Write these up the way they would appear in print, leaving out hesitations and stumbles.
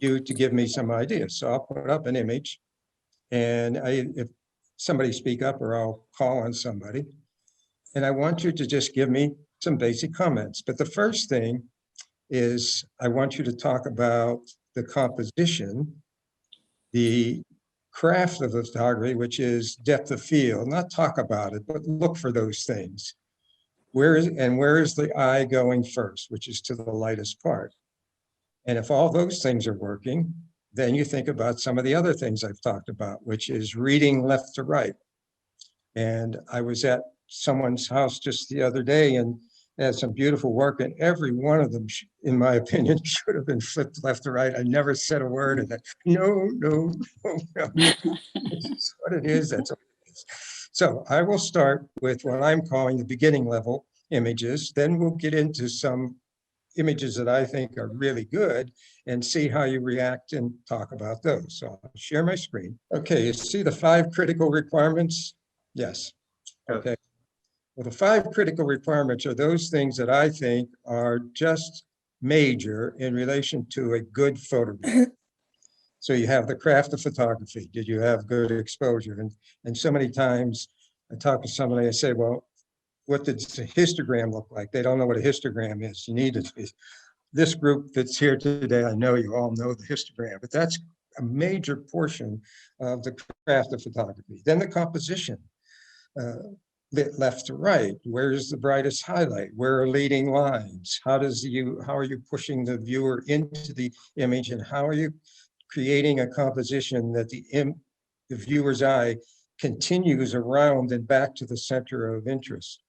you to give me some ideas. So I'll put up an image, and if somebody speak up, or I'll call on somebody, and I want you to just give me some basic comments. But the first thing is I want you to talk about the composition, the craft of the photography, which is depth of field, not talk about it, but look for those things. Where is the eye going first, which is to the lightest part? And if all those things are working, then you think about some of the other things I've talked about, which is reading left to right. And I was at someone's house just the other day and had some beautiful work, and every one of them, in my opinion, should have been flipped left to right. I never said a word of that. No. It's what it is. That's what it is. So I will start with what I'm calling the beginning level images. Then we'll get into some images that I think are really good and see how you react and talk about those. So I'll share my screen. Okay, you see the 5 critical requirements? Yes. Okay. Well, the 5 critical requirements are those things that I think are just major in relation to a good photograph. So you have the craft of photography. Did you have good exposure? And so many times I talk to somebody, I say, well, what did the histogram look like? They don't know what a histogram is. You need to, this group that's here today, I know you all know the histogram, but that's a major portion of the craft of photography. Then the composition, lit left to right. Where's the brightest highlight? Where are leading lines? How are you pushing the viewer into the image, and how are you creating a composition that the viewer's eye continues around and back to the center of interest?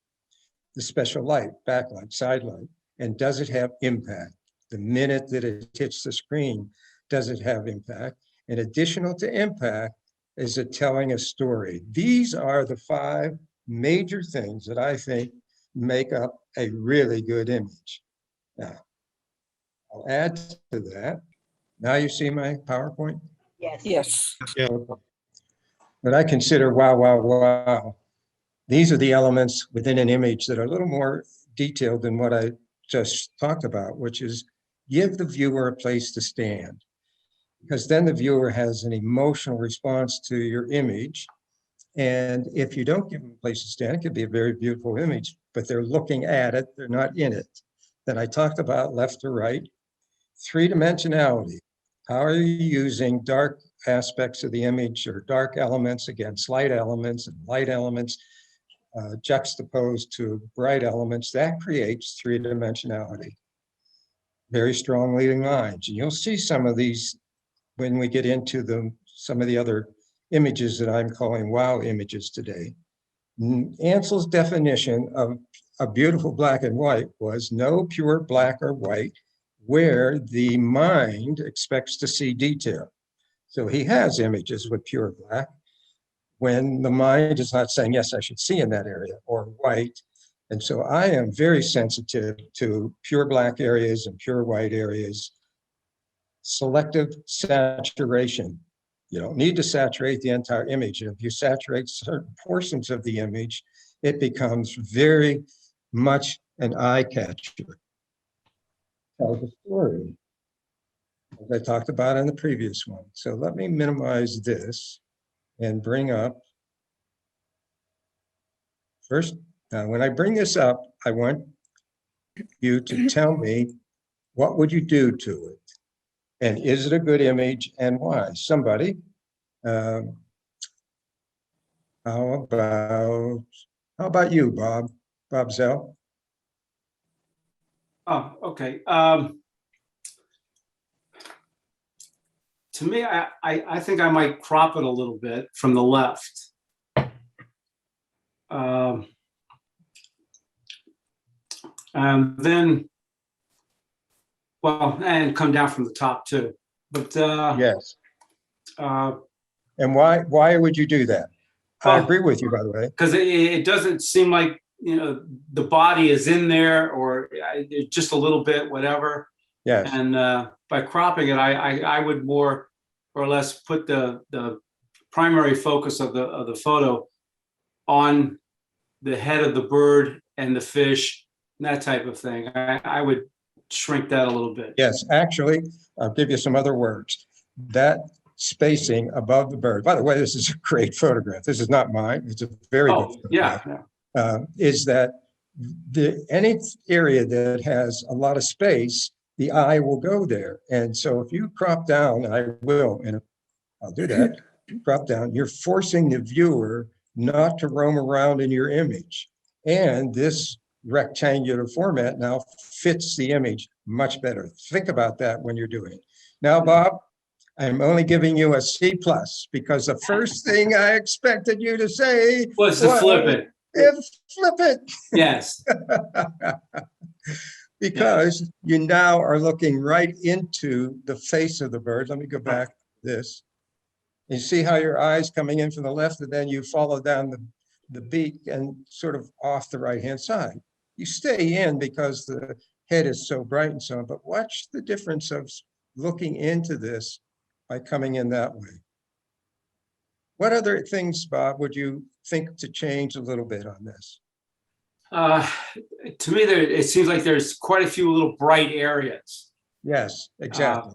The special light, backlight, side light, and does it have impact? The minute that it hits the screen, does it have impact? And additional to impact, is it telling a story? These are the 5 major things that I think make up a really good image. Now, I'll add to that. Now you see my PowerPoint? Yes. Yeah. But I consider wow. These are the elements within an image that are a little more detailed than what I just talked about, which is give the viewer a place to stand. Because then the viewer has an emotional response to your image. And if you don't give them a place to stand, it could be a very beautiful image, but they're looking at it, they're not in it. Then I talked about left to right, 3-dimensionality. How are you using dark aspects of the image or dark elements against light elements, and light elements juxtaposed to bright elements? That creates 3-dimensionality. Very strong leading lines. And you'll see some of these when we get into some of the other images that I'm calling wow images today. Ansel's definition of a beautiful black and white was no pure black or white where the mind expects to see detail. So he has images with pure black when the mind is not saying, yes, I should see in that area, or white. And so I am very sensitive to pure black areas and pure white areas. Selective saturation. You don't need to saturate the entire image. If you saturate certain portions of the image, it becomes very much an eye catcher. Tell the story, as I talked about in the previous one. So let me minimize this and bring up first. Now, when I bring this up, I want you to tell me, what would you do to it? And is it a good image, and why? Somebody, how about you, Bob? Bob Zell? Oh, okay. To me, I think I might crop it a little bit from the left. And then, well, and come down from the top too. But Yes. And why would you do that? I agree with you, by the way. Because it doesn't seem like, you know, the body is in there, or just a little bit, whatever. Yes. And by cropping it, I would more or less put the primary focus of the photo on the head of the bird and the fish, and that type of thing. I would shrink that a little bit. Yes, actually, I'll give you some other words. That spacing above the bird, by the way, this is a great photograph. This is not mine. It's a very good Oh, yeah, photograph. yeah. Is that any area that has a lot of space, the eye will go there. And so if you crop down, I will, and I'll do that, crop down, you're forcing the viewer not to roam around in your image. And this rectangular format now fits the image much better. Think about that when you're doing it. Now, Bob, I'm only giving you a C plus because the first thing I expected you to say Was to flip it. Flip it. Yes. Because you now are looking right into the face of the bird. Let me go back to this. You see how your eye's coming in from the left, and then you follow down the beak and sort of off the right-hand side. You stay in because the head is so bright and so on, but watch the difference of looking into this by coming in that way. What other things, Bob, would you think to change a little bit on this? To me, it seems like there's quite a few little bright areas. Yes, exactly.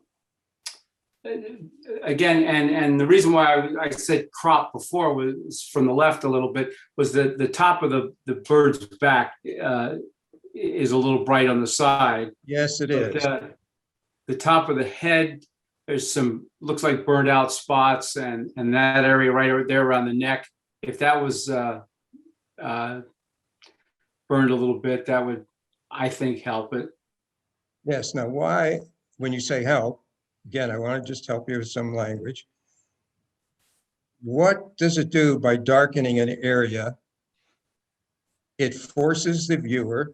Again, and the reason why I said crop before was from the left a little bit, was that the top of the bird's back is a little bright on the side. Yes, it is. The top of the head, there's some, looks like burned out spots, and that area right there around the neck, if that was burned a little bit, that would, I think, help it. Yes. Now, why, when you say help, again, I want to just help you with some language. What does it do by darkening an area? It forces the viewer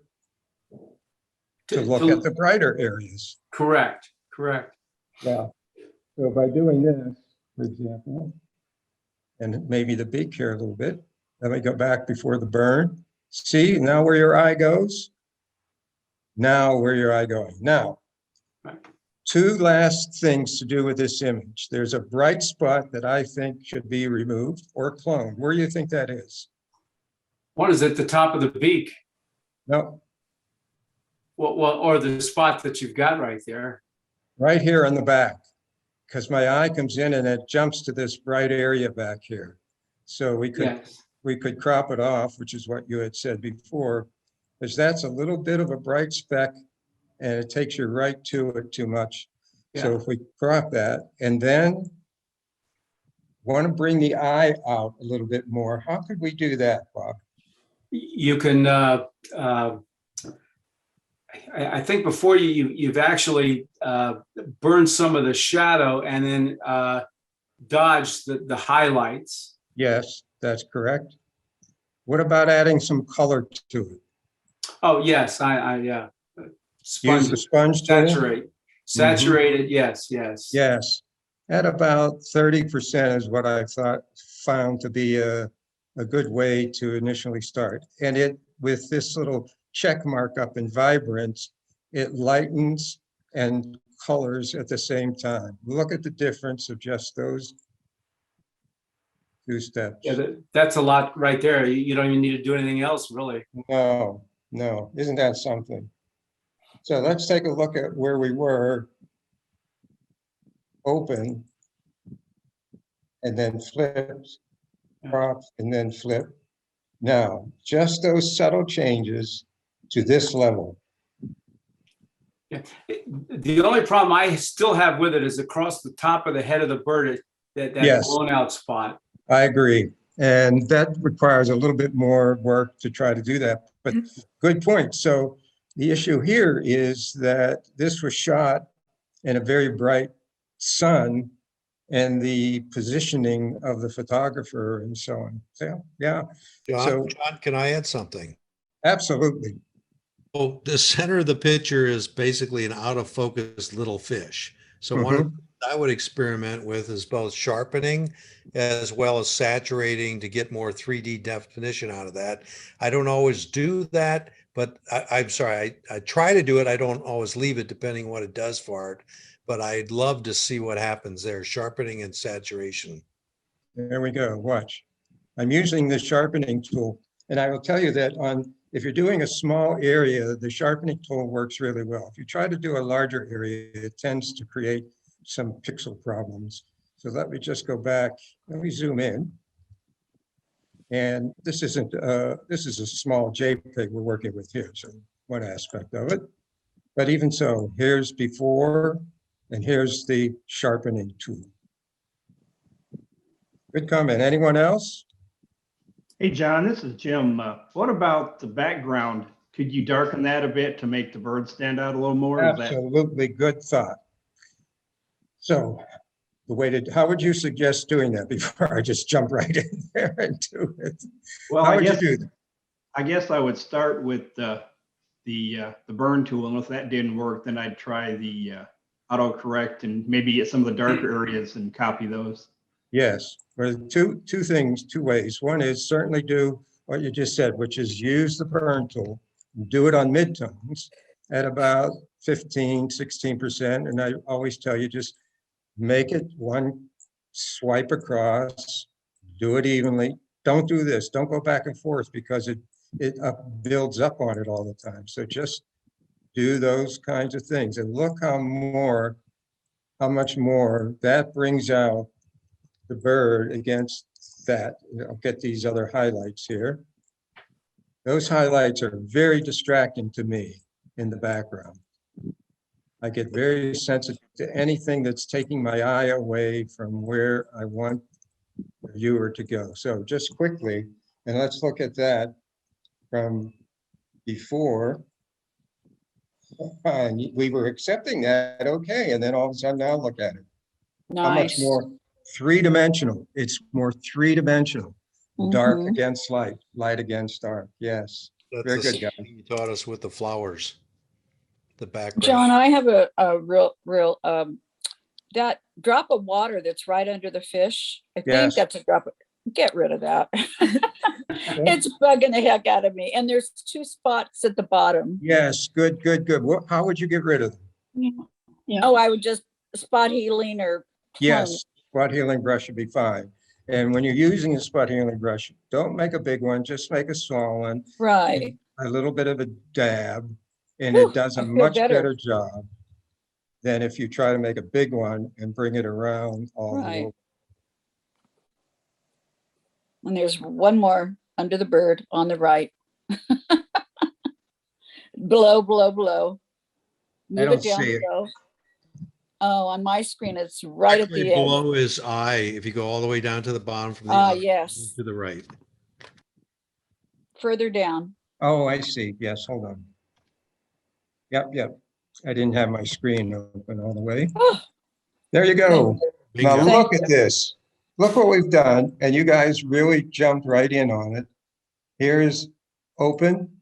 to look at the brighter areas. Correct, correct. Yeah. So by doing this, for example, and maybe the beak here a little bit, let me go back before the burn. See now where your eye goes? Now where your eye going? Now, two last things to do with this image. There's a bright spot that I think should be removed or cloned. Where do you think that is? One is at the top of the beak. No. Well, or the spot that you've got right there. Right here on the back, because my eye comes in and it jumps to this bright area back here. So we could crop it off, which is what you had said before, because that's a little bit of a bright speck and it takes you right to it too much. Yeah. So if we crop that and then want to bring the eye out a little bit more, how could we do that, Bob? You can, I think before you've actually burned some of the shadow and then dodged the highlights. Yes, that's correct. What about adding some color to it? Oh, yes, yeah. Sponge, use the sponge saturate. Tool? Saturated, yes, yes. Yes, at about 30% is what I found to be a good way to initially start. And it, with this little check mark up in vibrance, it lightens and colors at the same time. Look at the difference of just those two steps. Yeah, that's a lot right there. You don't even need to do anything else, really. No, no, isn't that something? So let's take a look at where we were. Open, and then flipped, crop, and then flip. Now, just those subtle changes to this level. Yeah. The only problem I still have with it is across the top of the head of the bird, that yes, blown out spot. I agree. And that requires a little bit more work to try to do that. But good point. So the issue here is that this was shot in a very bright sun and the positioning of the photographer and so on. So, yeah. John, can I add something? Absolutely. Well, the center of the picture is basically an out of focus little fish. So one of the things I would experiment with is both sharpening as well as saturating to get more 3D definition out of that. I don't always do that, but I'm sorry, I try to do it. I don't always leave it depending what it does for it, but I'd love to see what happens there, sharpening and saturation. There we go, watch. I'm using the sharpening tool, and I will tell you that on if you're doing a small area, the sharpening tool works really well. If you try to do a larger area, it tends to create some pixel problems. So let me just go back. Let me zoom in. And this isn't, this is a small JPEG we're working with here, so one aspect of it. But even so, here's before, and here's the sharpening tool. Good comment. Anyone else? Hey, John, this is Jim. What about the background? Could you darken that a bit to make the bird stand out a little more? Is that- Absolutely good thought. So the way to, how would you suggest doing that before I just jump right in there and do it? Well, How I would you guess, do that? I guess I would start with the burn tool, and if that didn't work, then I'd try the autocorrect and maybe get some of the darker areas and copy those. Yes, well, two things, two ways. One is certainly do what you just said, which is use the burn tool, do it on midtones at about 15, 16%. And I always tell you, just make it one swipe across, do it evenly. Don't do this. Don't go back and forth because it builds up on it all the time. So just do those kinds of things and look how much more that brings out the bird against that. I'll get these other highlights here. Those highlights are very distracting to me in the background. I get very sensitive to anything that's taking my eye away from where I want the viewer to go. So just quickly, and let's look at that from before. And we were accepting that, okay, and then all of a sudden now look at it. How much Nice. more three-dimensional? It's more three-dimensional. Dark Mhm. against light, light against dark. Yes, very That's good, the guys. thing you taught us with the flowers, the background. John, I have a real, that drop of water that's right under the fish. I think Yes. that's a drop of, get rid of that. It's bugging the heck out of me. And there's two spots at the bottom. Yes, good, good, good. How would you get rid of them? Oh, I would just spot healing or. Yes, spot healing brush would be fine. And when you're using a spot healing brush, don't make a big one, just make a small one. Right. A little bit of a dab, and Whew, it does I a feel much better. better job than if you try to make a big one and bring it around all the Right. way. And there's one more under the bird on the right. Below, below, below. I Move don't it down see it. below. Oh, on my screen, it's right at Actually, the edge. below his eye, if you go all the way down to the bottom from the eye, Yes, to the right. further down. Oh, I see. Yes, hold on. Yep, yep. I didn't have my screen open all the way. Oh, There you go. Now Bingo. look at this. Look what we've done, and you guys really jumped right in on it. Here's open,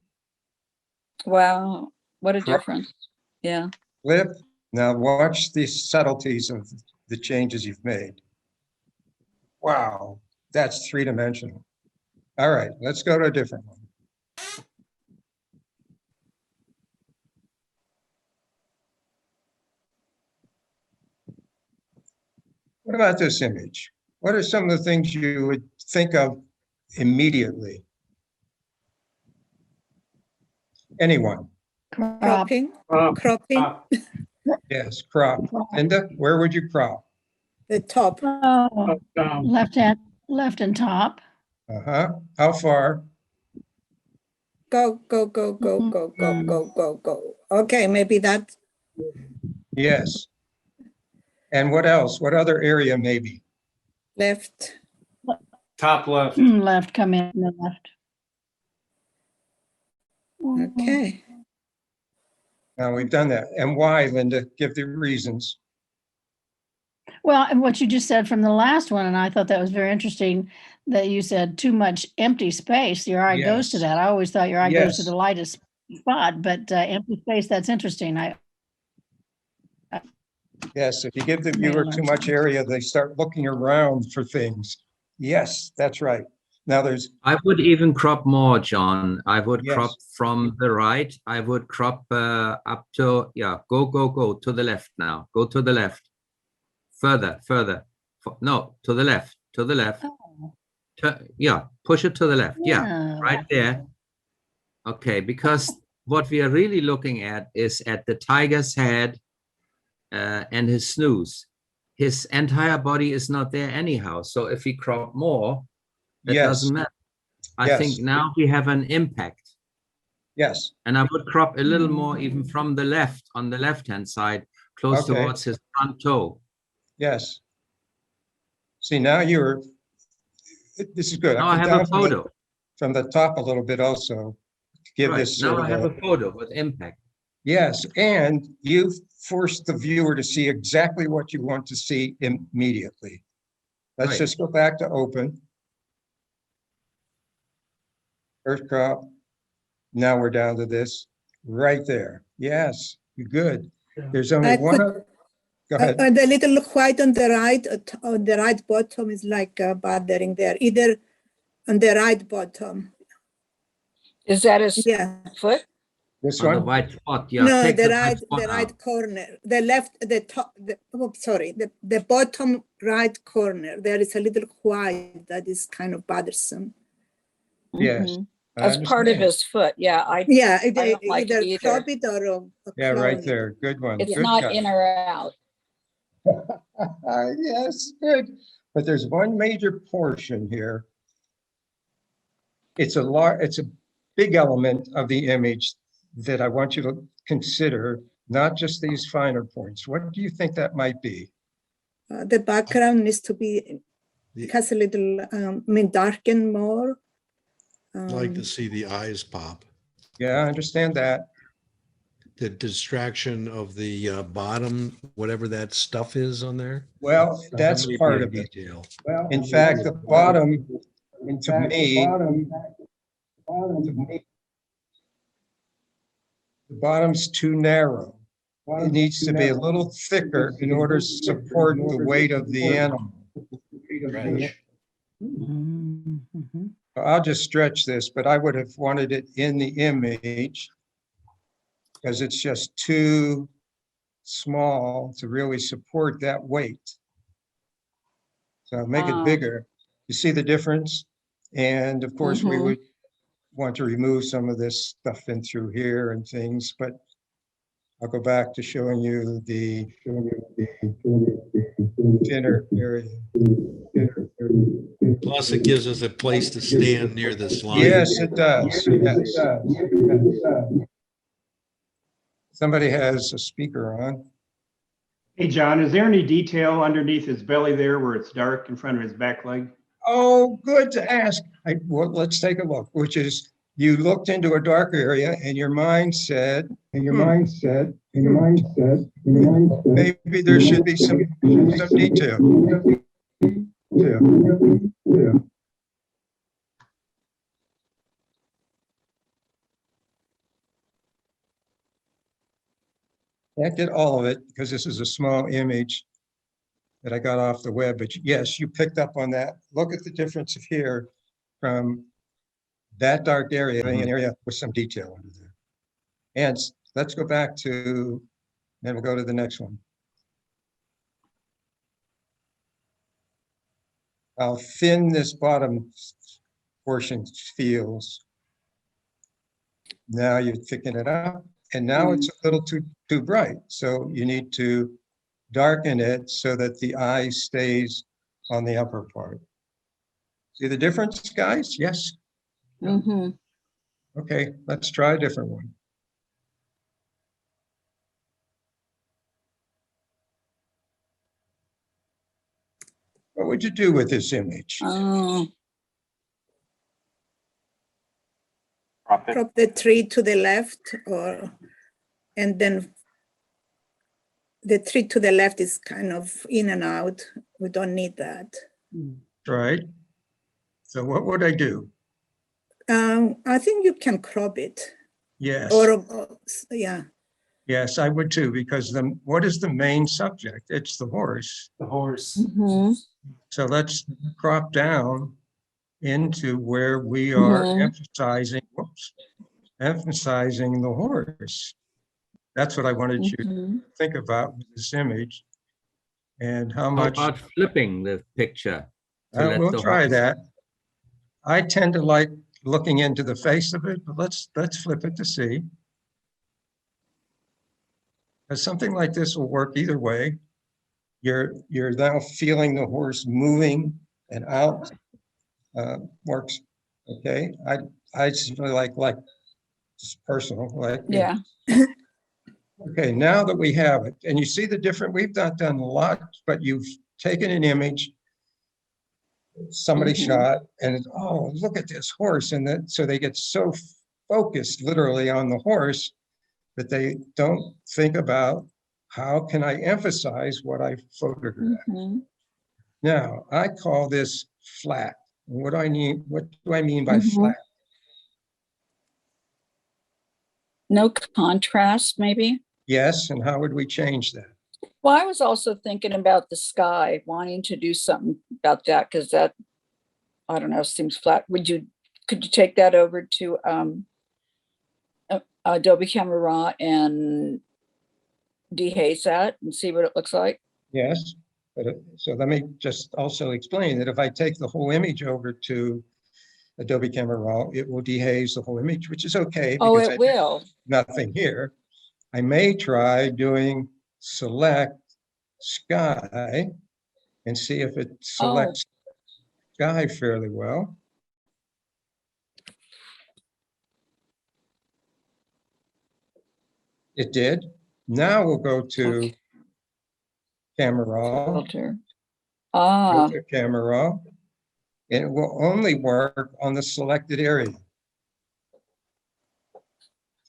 wow, what a Crop. difference. Yeah. flip. Now watch the subtleties of the changes you've made. Wow, that's three-dimensional. All right, let's go to a different one. What about this image? What are some of the things you would think of immediately? Anyone? Cropping, Up, cropping up, Yes, crop. Linda, where would you crop? the top, Oh, up, down. left and top. Uh-huh. How far? go, go, go, go, go, go, go, go, go. Okay, maybe that, Yes. And what else? What other area maybe? left, Top left. Left, come in the left. okay. Now we've done that. And why, Linda? Give the reasons. Well, and what you just said from the last one, and I thought that was very interesting, that you said too much empty space. Your eye goes to Yes. that. I always thought your eye goes to Yes. the lightest spot, but empty space, that's interesting. Yes, if you give the Made a viewer learn too much something. area, they start looking around for things. Yes, that's right. Now there's, I would even crop more, John. I would Yes. crop from the right. I would crop up to, yeah, go to the left now. Go to the left. Further. No, to the left. Oh, Yeah, push it to the left. Yeah, yeah. right there. Okay, because what we are really looking at is at the tiger's head and his snooze. His entire body is not there anyhow. So if we crop more, that Yes, doesn't matter. I Yes. think now we have an impact. yes, And I would crop a little more even from the left, on the left-hand side, close Okay. towards his front toe. yes. See, now this is good. Now I put have down a photo. from the top a little bit also, to give Right, this now sort I have of a photo with impact. yes, and you force the viewer to see exactly what you want to see immediately. Let's Right. just go back to open. First crop. Now we're down to this right there. Yes, you're good. There's only I one. could- Go ahead. The little white on the right bottom is like bothering there, either on the right bottom. Is that his Yeah. foot? This On the one. white spot, yeah. No, take the white right, spot the right out. corner, the left, the top, sorry, the bottom right corner. There is a little white that is kind of bothersome. Yes. Mhm. I As part of understand. his foot. Yeah, Yeah, I don't like either either. crop it or Yeah, right clone it. there. Good one. it's Good not cut. in or out. Yes, good. But there's one major portion here. It's a big element of the image that I want you to consider, not just these finer points. What do you think that might be? The background needs to be, The- has a little, darken more. I'd like to Um, see the eyes pop. Yeah, I understand that. The distraction of the bottom, whatever that stuff is on there. Well, That that's may be part a of it. detail. In fact, the bottom, to me, the bottom's too narrow. It needs to be a little thicker in order to support the weight of the animal. Stretch. Mhm. I'll just stretch this, but I would have wanted it in the image because it's just too small to really support that weight. So make it Ah. bigger. You see the difference? And of course, we Mhm. would want to remove some of this stuff in through here and things, but I'll go back to showing you the thinner area. Plus, it gives us a place to stand near this line. Yes, it does. Yes. Somebody has a speaker on. Hey, John, is there any detail underneath his belly there where it's dark in front of his back leg? Oh, good to ask. Well, let's take a look, which is you looked into a dark area and your mind said, maybe there should be some detail. Yeah. Can't get all of it because this is a small image that I got off the web, but yes, you picked up on that. Look at the difference here from that dark area, being an area with some detail under there. And let's go back to, then we'll go to the next one. How thin this bottom portion feels. Now you're thicken it up, and now it's a little too bright. So you need to darken it so that the eye stays on the upper part. See the difference, guys? Yes? Mm-hmm. Okay, let's try a different one. What would you do with this image? Oh, crop the tree to the left, and then the tree to the left is kind of in and out. We don't need that. Right. So what would I do? I think you can crop it. Yes. Yeah. Yes, I would too, because what is the main subject? It's the horse. The horse. mhm. So let's crop down into where we are emphasizing the horse. That's what I wanted you to Mhm. think about with this image. And how How much, about flipping the picture? to let we'll the try horse- that. I tend to like looking into the face of it, but let's flip it to see. Because something like this will work either way. You're now feeling the horse moving and out. Works. Okay. I just really like just personal, like. Yeah. Okay, now that we have it, and you see the different, we've not done a lot, but you've taken an image, somebody Mhm. shot, and oh, look at this horse. And then, so they get so focused literally on the horse that they don't think about how can I emphasize what I photographed. Mhm. Now, I call this flat. What do I mean by Mhm. flat? No contrast, maybe? Yes, and how would we change that? Well, I was also thinking about the sky, wanting to do something about that, because that, I don't know, seems flat. Could you take that over to Adobe Camera Raw and dehaze that and see what it looks like? Yes, but so let me just also explain that if I take the whole image over to Adobe Camera Raw, it will dehaze the whole image, which is okay. Oh, because it will. nothing here. I may try doing select sky and see if it selects sky fairly well. It did. Now we'll go to Okay. Camera Raw, Filter. Ah, filter Camera Raw, and it will only work on the selected area.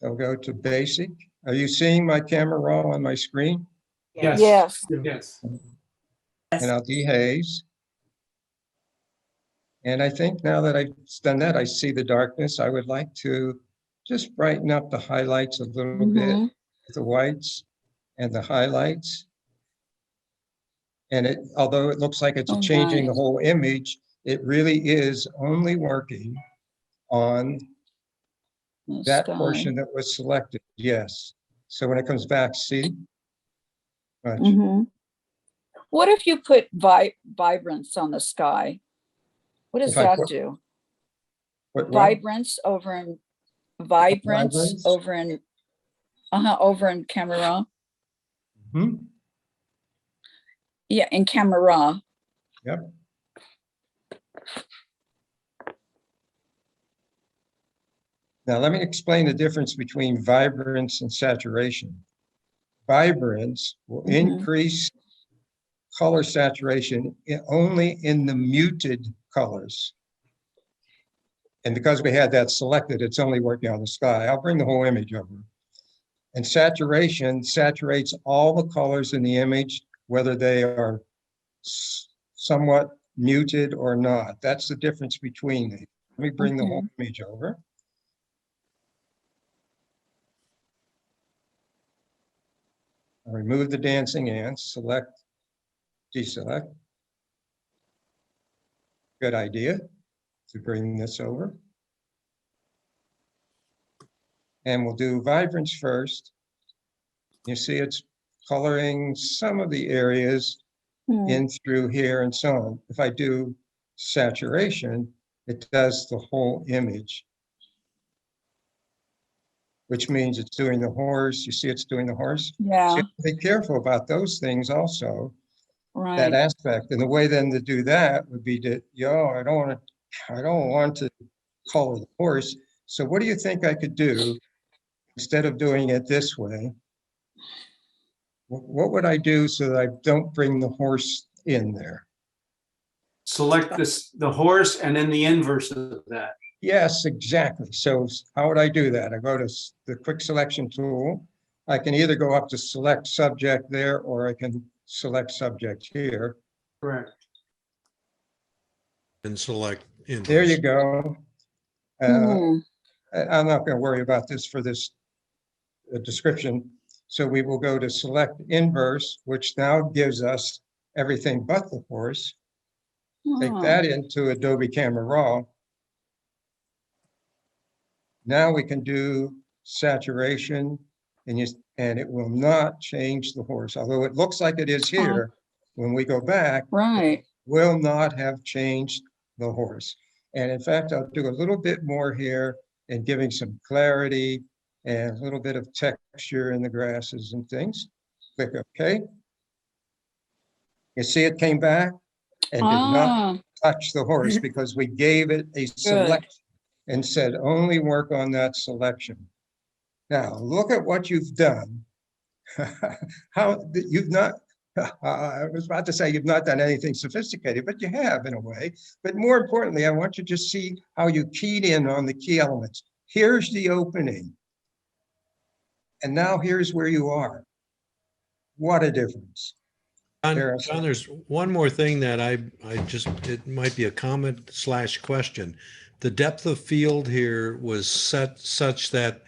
I'll go to basic. Are you seeing my Camera Raw on my screen? Yes. yes. Yes. And I'll dehaze. And I think now that I've done that, I see the darkness. I would like to just brighten up the highlights a little bit, Mhm. the whites and the highlights. And it, although it looks like it's Oh, changing the nice. whole image, it really is only working on The that sky. portion that was selected. Yes. So when it comes back, see? Much. Mhm. What if you put vibrance on the sky? What does If I that put- do? What? Vibrance over in Vibrance? over in Camera Raw. Hmm? Yeah, in Camera Raw. Yep. Now let me explain the difference between vibrance and saturation. Vibrance will Mhm. increase color saturation only in the muted colors. And because we had that selected, it's only working on the sky. I'll bring the whole image over. And saturation saturates all the colors in the image, whether they are somewhat muted or not. That's the difference between these. Let me bring the whole image over. I'll remove the dancing ants, select, deselect. Good idea to bring this over. And we'll do vibrance first. You see it's coloring some of the areas Hmm. in through here and so on. If I do saturation, it does the whole image, which means it's doing the horse. You see it's doing the horse? So Yeah, you have to be careful about those things also, that right. aspect. And the way then to do that would be to, I don't want to color the horse. So what do you think I could do instead of doing it this way? What would I do so that I don't bring the horse in there? Select the horse and then the inverse of that. Yes, exactly. So how would I do that? I go to the quick selection tool. I can either go up to select subject there, or I can select subject here. Correct. And select inverse. There you go. Hmm. I'm not going to worry about this for this description. So we will go to select inverse, which now gives us everything but the horse. Take Oh, that into Adobe Camera Raw. Now we can do saturation, and it will not change the horse. Although it looks like it is here, when we go back, right. will not have changed the horse. And in fact, I'll do a little bit more here and giving some clarity and a little bit of texture in the grasses and things. Click OK. You see it came back and did not touch the horse because we gave it a selection and said only work on that selection. Now look at what you've done. How you've not, I was about to say you've not done anything sophisticated, but you have in a way. But more importantly, I want you to see how you keyed in on the key elements. Here's the opening. And now here's where you are. What a difference. John, there's one more thing that I just, it might be a comment / question. The depth of field here was set such that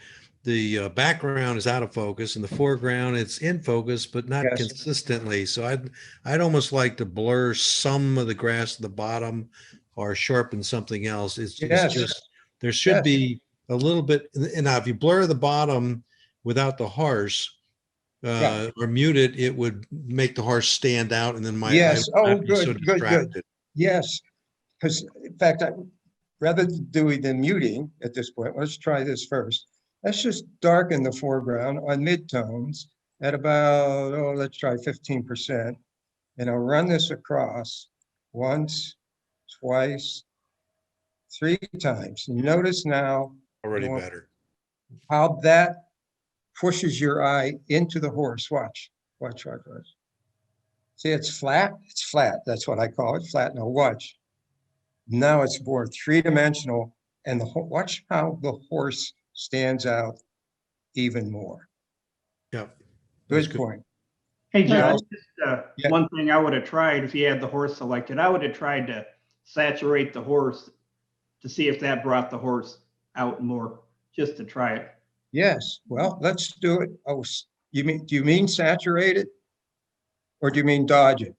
the background is out of focus and the foreground it's in focus, but not consistently. So I'd almost like to blur some of the grass at the bottom or sharpen something else. It's just, there should be a little bit. And now if you blur the bottom without the horse, or mute it, it would make the horse stand out, and then my eye would be so distracted. Yes, because in fact, rather than doing the muting at this point, let's try this first. Let's just darken the foreground on midtones at about, let's try 15%. And I'll run this across once, twice, 3 times. Notice now Already better. How that pushes your eye into the horse. Watch. See, it's flat. It's flat. That's what I call it, flat. Now watch. Now it's more 3-dimensional, and watch how the horse stands out even more. Yep. Good point. Hey, John, just one thing I would have tried if you had the horse selected, I would have tried to saturate the horse to see if that brought the horse out more, just to try it. Yes, well, let's do it. Oh, do you mean saturate it? Or do you mean dodge it?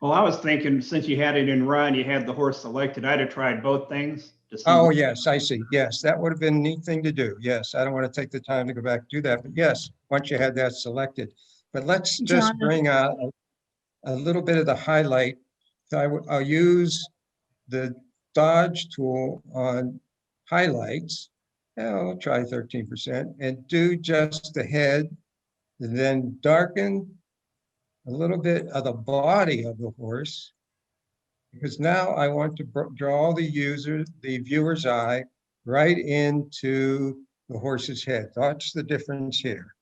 Well, I was thinking since you had it in run, you had the horse selected, I'd have tried both things. Oh, yes, I see. Yes, that would have been a neat thing to do. Yes, I don't want to take the time to go back and do that, but yes, once you had that selected. But let's just bring out a little bit of the highlight. So I'll use the dodge tool on highlights. I'll try 13% and do just the head, and then darken a little bit of the body of the horse, because now I want to draw the viewer's eye right into the horse's head. Watch the difference here.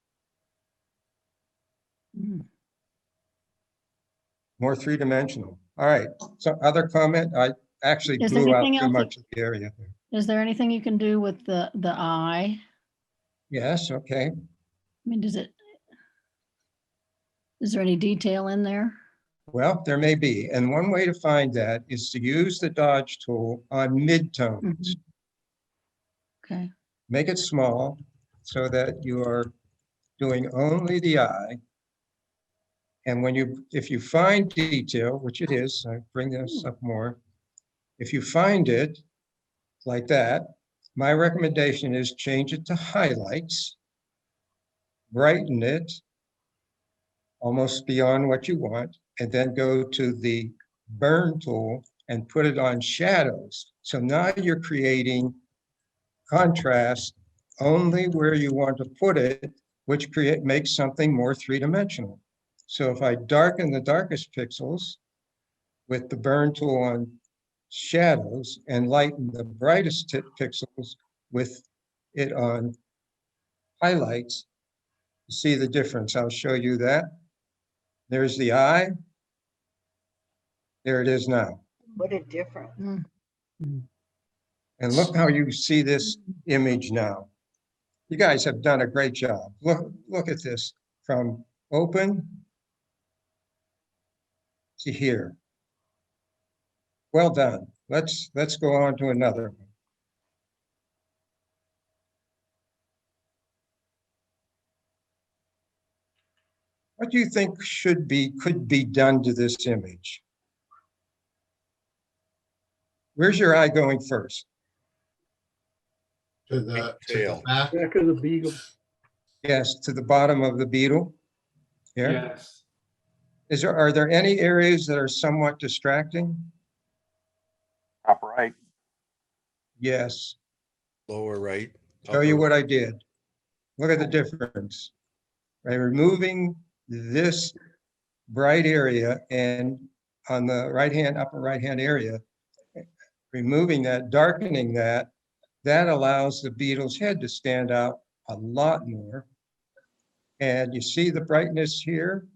More 3-dimensional. All right. So other comment? I actually blew out too much of the area. Is there anything you can do with the eye? Yes. Okay. I mean, is there any detail in there? Well, there may be. And one way to find that is to use the dodge tool on midtones. Okay. Make it small so that you are doing only the eye. And if you find detail, which it is, I bring this up more. If you find it like that, my recommendation is change it to highlights, brighten it almost beyond what you want, and then go to the burn tool and put it on shadows. So now you're creating contrast only where you want to put it, which makes something more 3-dimensional. So if I darken the darkest pixels with the burn tool on shadows and lighten the brightest pixels with it on highlights, you see the difference. I'll show you that. There's the eye. There it is now. What a difference. And look how you see this image now. You guys have done a great job. Look at this from open to here. Well done. Let's go on to another one. What do you think could be done to this image? Where's your eye going first? To the Tail. back. Back of the beagle. Yes, to the bottom of the beetle. Here. Yes. Are there any areas that are somewhat distracting? Top right. Yes. lower right. Show you upper what I did. Look at the difference. By removing this bright area and on the right hand, upper right hand area, removing that, darkening that, that allows the beetle's head to stand out a lot more. And you see the brightness here?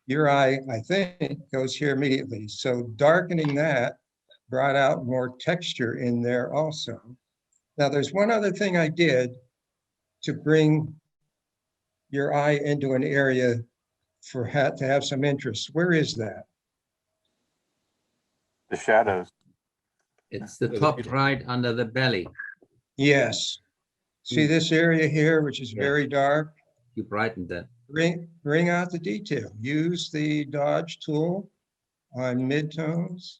Your eye, I think, goes here immediately. So darkening that brought out more texture in there also. Now there's one other thing I did to bring your eye into an area for to have some interest. Where is that? The shadows. It's the top right under the belly. Yes. See this area here, which is Yeah. very dark? You brightened that. Bring out the detail. Use the dodge tool on midtones.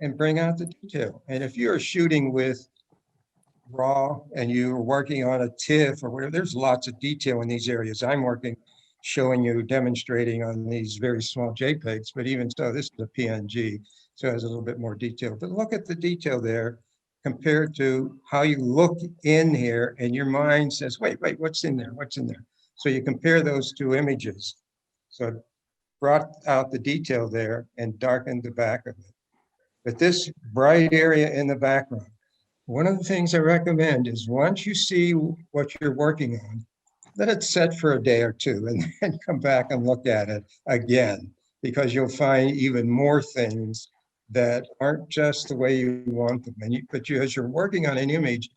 And bring out the detail. And if you're shooting with raw and you're working on a TIFF or whatever, there's lots of detail in these areas. I'm working, showing you, demonstrating on these very small JPEGs, but even so, this is a PNG, so it has a little bit more detail. But look at the detail there compared to how you look in here and your mind says, wait, what's in there? What's in there? So you compare those two images. So it brought out the detail there and darkened the back of it. But this bright area in the background, one of the things I recommend is once you see what you're working on, let it set for a day or two and then come back and look at it again, because you'll find even more things that aren't just the way you want them. And as you're working on an image,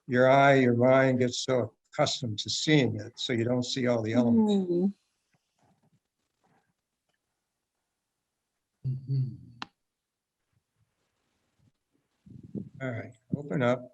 your eye, your mind gets so accustomed to seeing it, so you don't see all the elements. All right, open up.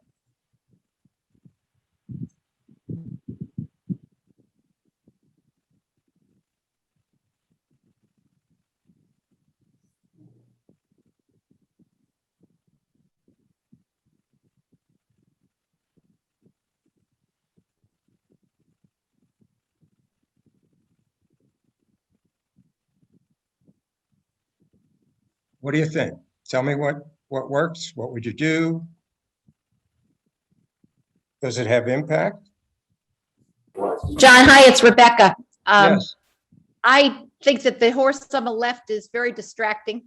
What do you think? Tell me what works. What would you do? Does it have impact? John, hi, it's Rebecca. Yes. I think that the horse on the left is very distracting.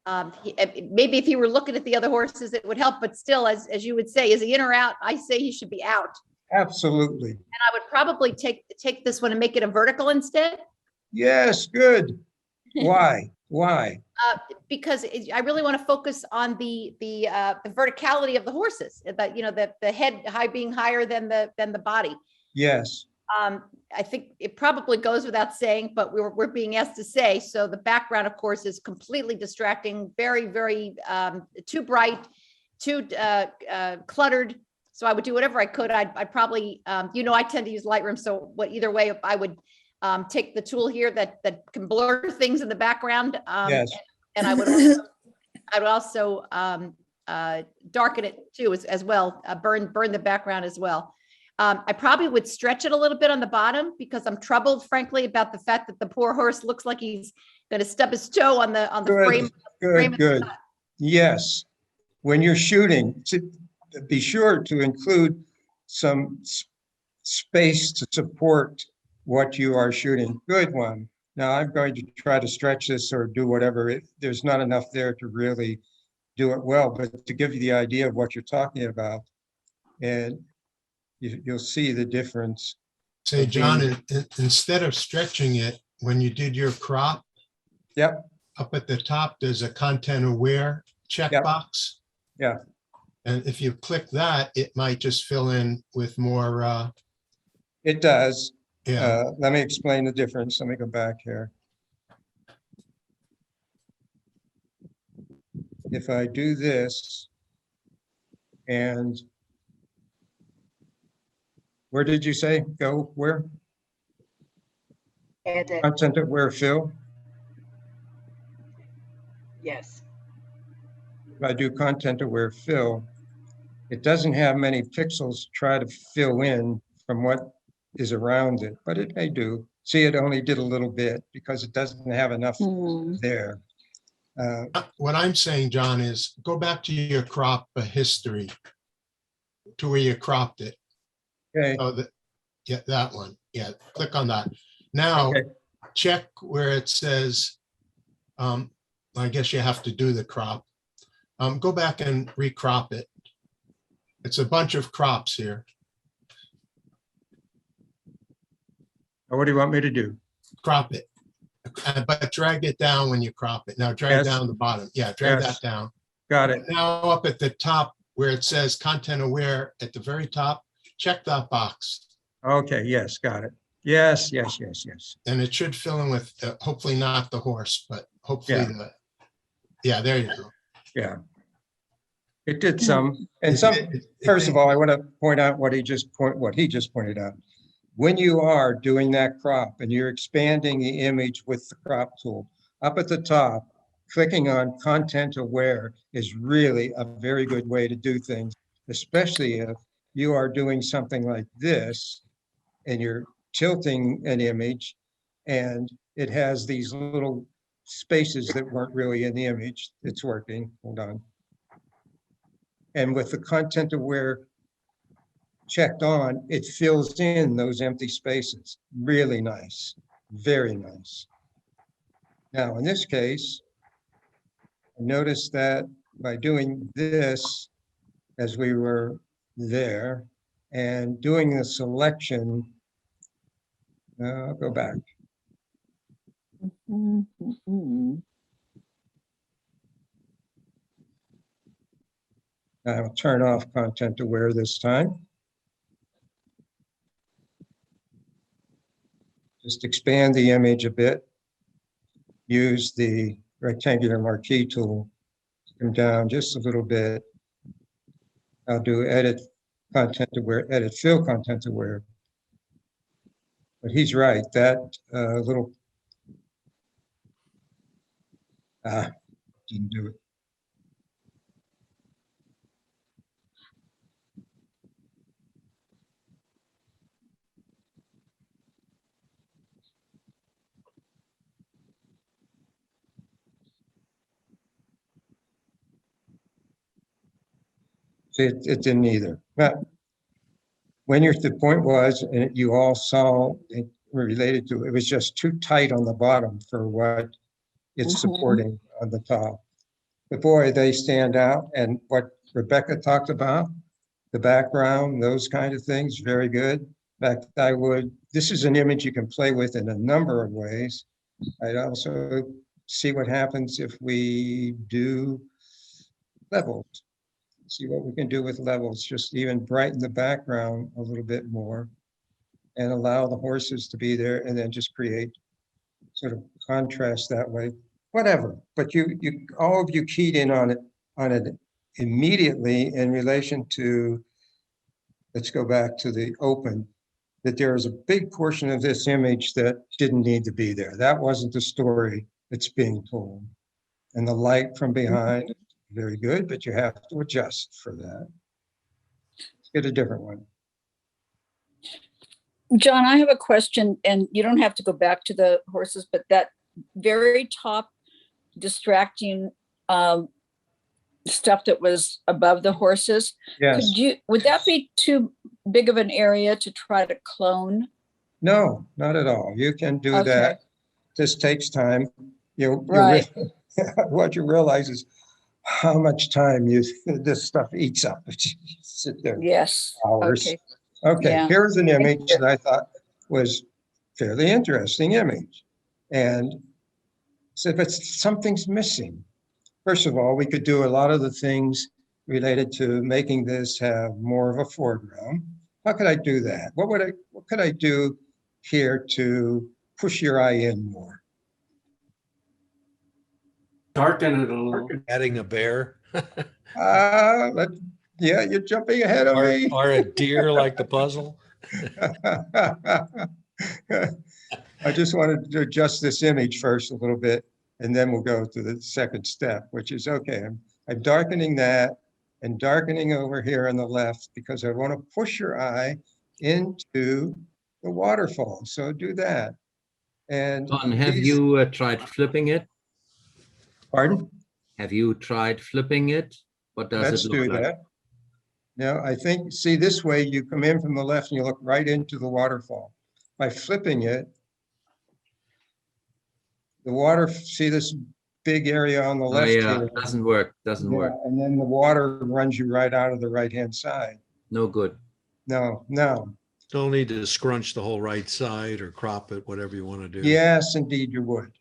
Maybe if you were looking at the other horses, it would help, but still, as you would say, is he in or out? I say he should be out. Absolutely. And I would probably take this one and make it a vertical instead. Yes, good. Why? Why? Because I really want to focus on the verticality of the horses, that the head being higher than the body. Yes. I think it probably goes without saying, but we're being asked to say. So the background, of course, is completely distracting, very, very too bright, too cluttered. So I would do whatever I could. I'd probably, I tend to use Lightroom. So either way, I would take the tool here that can blur things in the background. Yes. And I would also darken it too as well, burn the background as well. I probably would stretch it a little bit on the bottom because I'm troubled, frankly, about the fact that the poor horse looks like he's going to stub his toe on the frame. Good. Yes. When you're shooting, be sure to include some space to support what you are shooting. Good one. Now I'm going to try to stretch this or do whatever. There's not enough there to really do it well, but to give you the idea of what you're talking about, and you'll see the difference. Say, John, instead of stretching it, when you did your crop, Yep. up at the top, there's a content aware checkbox. Yeah. And if you click that, it might just fill in with more. It does. Yeah. Let me explain the difference. Let me go back here. If I do this, and where did you say go? Where? Content aware fill. Yes. If I do content aware fill, it doesn't have many pixels to try to fill in from what is around it, but it may do. See, it only did a little bit because it doesn't have enough Hmm. there. What I'm saying, John, is go back to your crop history to where you cropped it. Okay, Oh, yeah, that one. Yeah, click on that. Now, okay, check where it says, I guess you have to do the crop. Go back and recrop it. It's a bunch of crops here. what do you want me to do? Crop it. But drag it down when you crop it. Now drag Yes. down the bottom. Yeah, drag Yes. that down. Got it. Now up at the top where it says content aware at the very top, check that box. Okay, yes, got it. Yes, yes, yes, yes. And it should fill in with, hopefully not the horse, but hopefully Yeah. yeah, there you go. Yeah. It did some, and It some, did- it first did- of all, I want to point out what he just pointed out. When you are doing that crop and you're expanding the image with the crop tool, up at the top, clicking on content aware is really a very good way to do things, especially if you are doing something like this and you're tilting an image and it has these little spaces that weren't really in the image. It's working. Hold on. And with the content aware checked on, it fills in those empty spaces. Really nice, very nice. Now, in this case, notice that by doing this, as we were there, and doing the selection, I'll go back. Mhm. I'll turn off content aware this time. Just expand the image a bit. Use the rectangular marquee tool to come down just a little bit. I'll do edit content aware, edit fill content aware. But he's right, that little, didn't do it. See, it didn't either. But when the point was, and you all saw it related to, it was just too tight on the bottom for what it's Mhm. supporting on the top. But boy, they stand out. And what Rebecca talked about, the background, those kind of things, very good. In fact, this is an image you can play with in a number of ways. I'd also see what happens if we do levels. See what we can do with levels, just even brighten the background a little bit more and allow the horses to be there and then just create sort of contrast that way, whatever. But all of you keyed in on it immediately in relation to, let's go back to the open, that there is a big portion of this image that didn't need to be there. That wasn't the story that's being told. And the light from behind, very good, but you have to adjust for that. Let's get a different one. John, I have a question, and you don't have to go back to the horses, but that very top distracting stuff that was above the horses, Yes, would that be too big of an area to try to clone? no, not at all. You can do Okay. that. This takes time. Right. What you realize is how much time this stuff eats up. You sit there Yes. hours. Okay. Okay, Yeah. here's an image you. that I thought was fairly interesting image. And so, but something's missing. First of all, we could do a lot of the things related to making this have more of a foreground. How could I do that? What could I do here to push your eye in more? Darken it a little. Adding a bear Yeah, you're jumping ahead of me. or a deer like the puzzle. I just wanted to adjust this image first a little bit, and then we'll go to the second step, which is, okay, I'm darkening that and darkening over here on the left because I want to push your eye into the waterfall. So do that. And John, have these- you tried flipping it? Pardon? Have you tried flipping it? What does Let's it do look like? that. Now, I think, see, this way you come in from the left and you look right into the waterfall. By flipping it, the water, see this big area on the Oh, left yeah, here? doesn't work, doesn't Yeah, work. and then the water runs you right out of the right-hand side. No good. No, no. Don't need to scrunch the whole right side or crop it, whatever you want to do. Yes, indeed you would.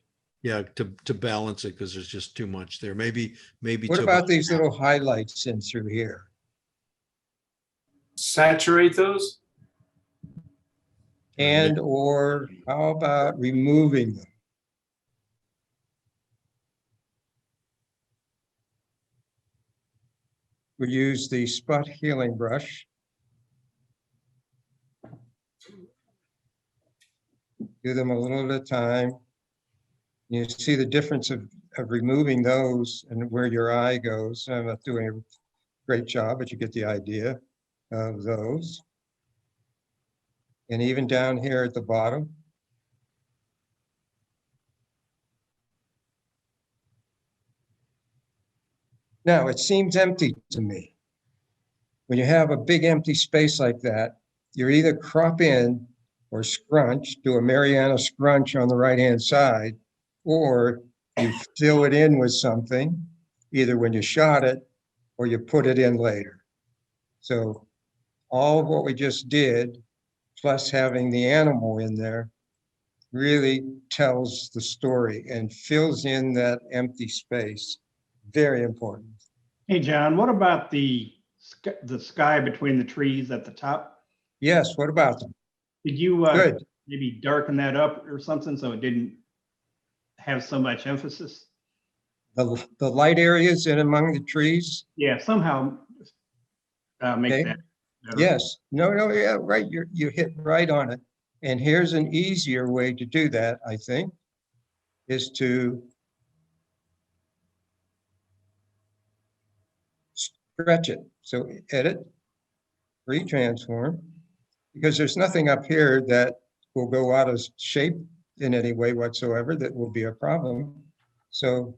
Yeah, to balance it, because there's just too much there. Maybe What to about these little highlights in through here? Saturate those? And or how about removing them? We use the spot healing brush. Do them a little at a time. You see the difference of removing those and where your eye goes. I'm not doing a great job, but you get the idea of those. And even down here at the bottom. Now, it seems empty to me. When you have a big empty space like that, you're either crop in or scrunch, do a Mariana scrunch on the right-hand side, or you fill it in with something, either when you shot it or you put it in later. So all of what we just did, plus having the animal in there, really tells the story and fills in that empty space. Very important. Hey, John, what about the sky between the trees at the top? Yes, what about them? Did you Good. maybe darken that up or something so it didn't have so much emphasis? The light areas in among the trees? Yeah, somehow make Okay. that better. Yes, no, yeah, right, you hit right on it. And here's an easier way to do that, I think, is to stretch it. So edit, retransform, because there's nothing up here that will go out of shape in any way whatsoever that will be a problem. So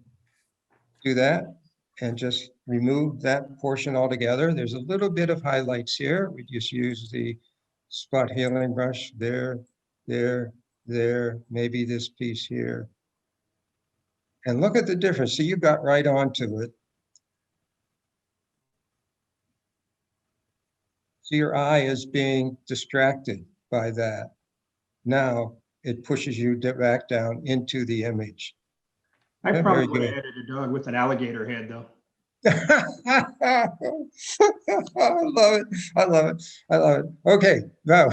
do that and just remove that portion altogether. There's a little bit of highlights here. We just use the spot healing brush there, maybe this piece here. And look at the difference. So you got right onto it. So your eye is being distracted by that. Now it pushes you back down into the image. I Yeah, probably very would have good. added a dog with an alligator head though. I love it. I love it. I love it. Okay, now.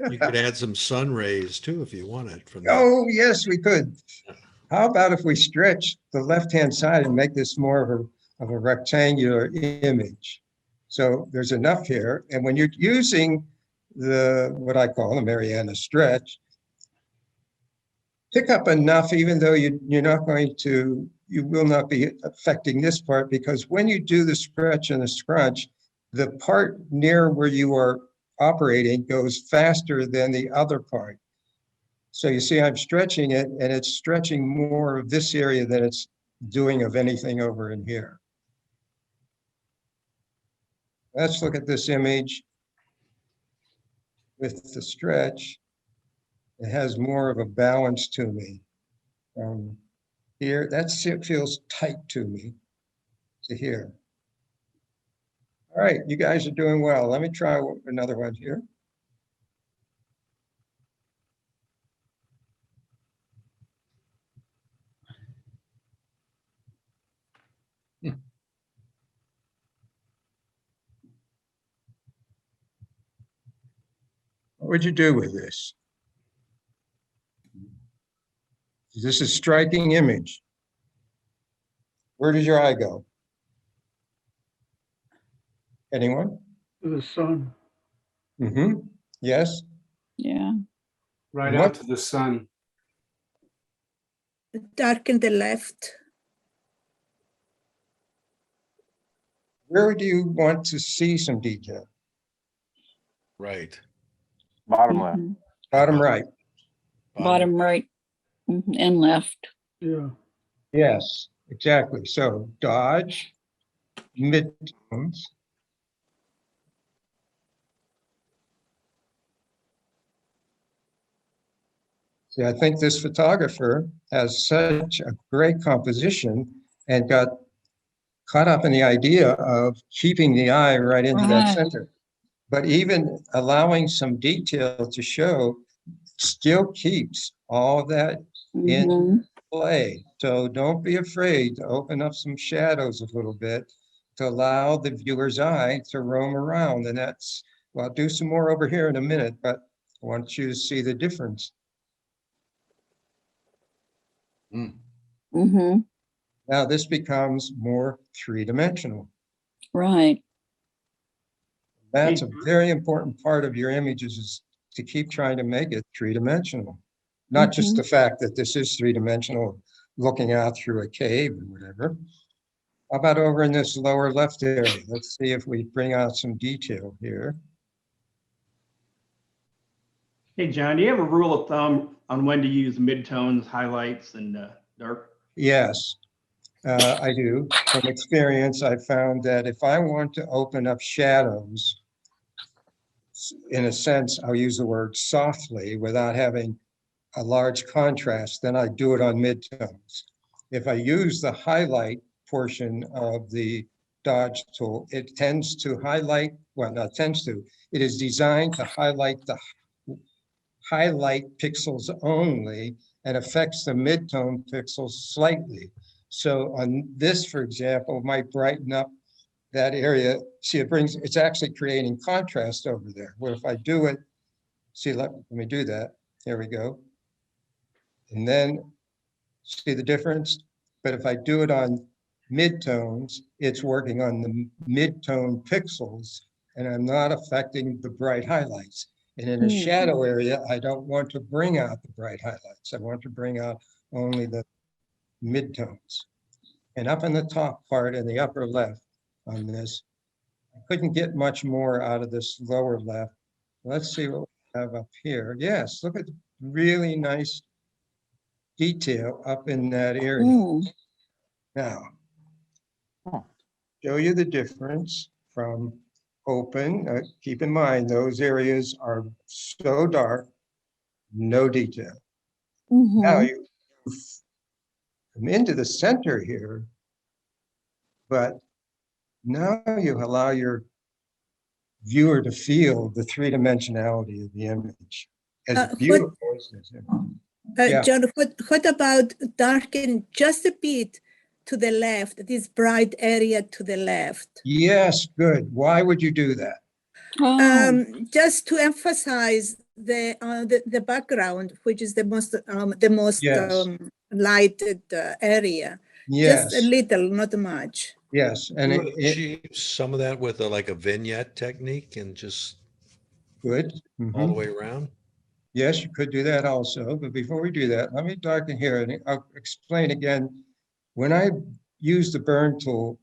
You could add some sun rays too, if you wanted from that. Oh, yes, we could. How about if we stretch the left-hand side and make this more of a rectangular image? So there's enough here. And when you're using what I call the Mariana stretch, pick up enough, even though you will not be affecting this part, because when you do the stretch and the scrunch, the part near where you are operating goes faster than the other part. So you see, I'm stretching it and it's stretching more of this area than it's doing of anything over in here. Let's look at this image with the stretch. It has more of a balance to me. Here, it feels tight to me to here. All right, you guys are doing well. Let me try another one here. What would you do with this? This is striking image. Where does your eye go? Anyone? The sun. Mm-hmm. Yes. Yeah. Right What- out to the sun. Darken the left. Where do you want to see some detail? Right. Bottom left. Mhm. Bottom right. bottom right and left. Yeah. Yes, exactly. So dodge, midtones. See, I think this photographer has such a great composition and got caught up in the idea of keeping the eye right into that Right. center. But even allowing some detail to show still keeps all that in Mhm. play. So don't be afraid to open up some shadows a little bit to allow the viewer's eye to roam around. And that's, well, I'll do some more over here in a minute, but I want you to see the difference. Mhm. Now this becomes more three-dimensional. Right. That's a very important part of your images is to keep trying to make it three-dimensional. Not just the fact that this is three-dimensional, looking out through a cave or whatever. How about over in this lower left area? Let's see if we bring out some detail here. Hey, John, do you have a rule of thumb on when to use midtones, highlights, and dark? Yes, I do. From experience, I found that if I want to open up shadows, in a sense, I'll use the word softly without having a large contrast, then I do it on midtones. If I use the highlight portion of the dodge tool, it tends to highlight, well, not tends to, it is designed to highlight the highlight pixels only and affects the midtone pixels slightly. So on this, for example, might brighten up that area. See, it's actually creating contrast over there. Where if I do it, see, let me do that. There we go. And then see the difference? But if I do it on midtones, it's working on the midtone pixels and I'm not affecting the bright highlights. And in a shadow area, I don't want to bring out the bright highlights. I want to bring out only the midtones. And up in the top part in the upper left on this, I couldn't get much more out of this lower left. Let's see what we have up here. Yes, look at the really nice detail up in that area. Now, show you the difference from open. Keep in mind, those areas are so dark, no detail. Now you come into the center here, but now you allow your viewer to feel the three-dimensionality of the image. As beautiful as this image. Yeah. John, what about darken just a bit to the left, this bright area to the left? Yes, good. Why would you do that? Just to emphasize the background, which is the most Yes. lighted area. Yes. Just a little, not much. Yes, and achieve some of that with like a vignette technique and just good. all the way around. Yes, you could do that also, but before we do that, let me darken here and I'll explain again. When I use the burn tool,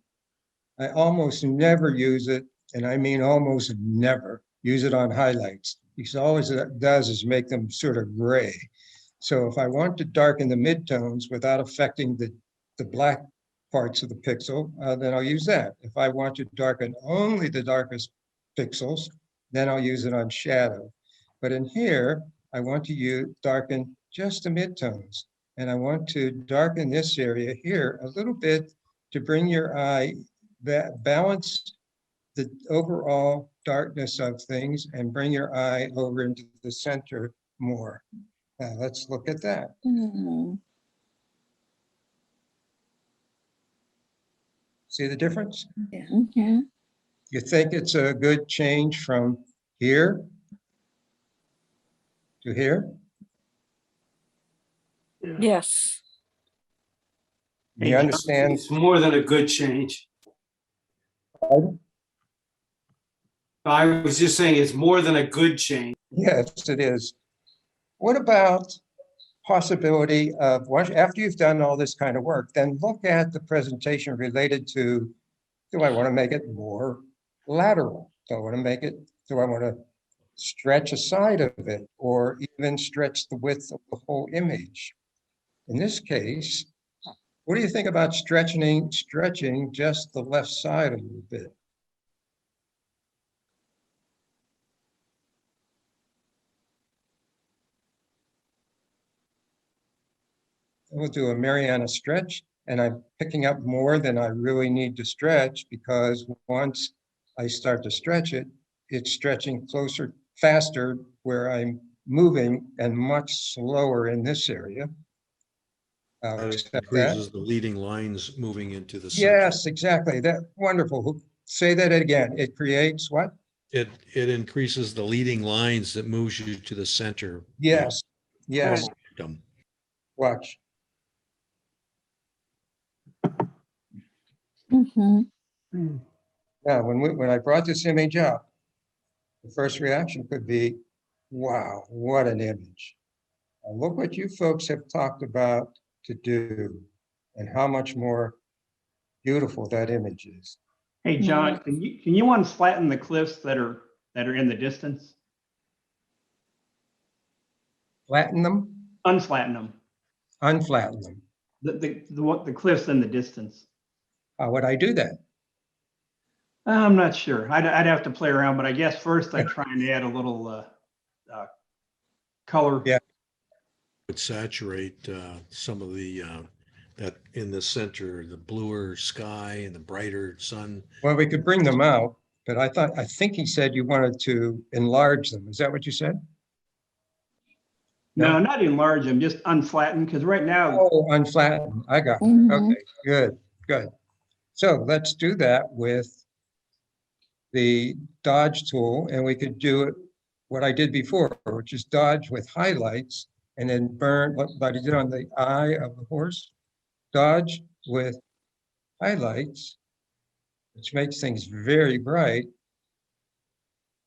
I almost never use it, and I mean almost never use it on highlights, because all it does is make them sort of gray. So if I want to darken the midtones without affecting the black parts of the pixel, then I'll use that. If I want to darken only the darkest pixels, then I'll use it on shadow. But in here, I want to darken just the midtones. And I want to darken this area here a little bit to bring your eye, balance the overall darkness of things and bring your eye over into the center more. Now let's look at that. See the difference? Yeah. You think it's a good change from here to here? Yes. You understand? It's more than a good change. Pardon? I was just saying it's more than a good change. Yes, it is. What about possibility of after you've done all this kind of work, then look at the presentation related to, do I want to make it more lateral? Do I want to stretch a side of it, or even stretch the width of the whole image. In this case, what do you think about stretching just the left side a little bit? We'll do a Mariana stretch, and I'm picking up more than I really need to stretch, because once I start to stretch it, it's stretching closer, faster where I'm moving, and much slower in this area. I'll That accept that. increases the leading lines moving into the center. Yes, exactly. That wonderful. Say that again. It creates what? It increases the leading lines that moves you to the center. Yes, yes. Momentum. Watch. Mhm. Now, when I brought this image up, the first reaction could be, wow, what an image. Now, look what you folks have talked about to do, and how much more beautiful that image is. Hey, John, can you unflatten the cliffs that are in the distance? Flatten them, Unflatten them. unflatten them. The cliffs in the distance. How would I do that? I'm not sure. I'd have to play around, but I guess first I try and add a little color. Yeah. Would saturate some of the that in the center, the bluer sky and the brighter sun. Well, we could bring them out, but I think he said you wanted to enlarge them. Is that what you said? No, No? not enlarge them, just unflatten, because right now, Oh, unflatten. I got it. Mhm. Okay, good, good. So let's do that with the dodge tool, and we could do it what I did before, which is dodge with highlights, and then burn what I did on the eye of the horse. Dodge with highlights, which makes things very bright,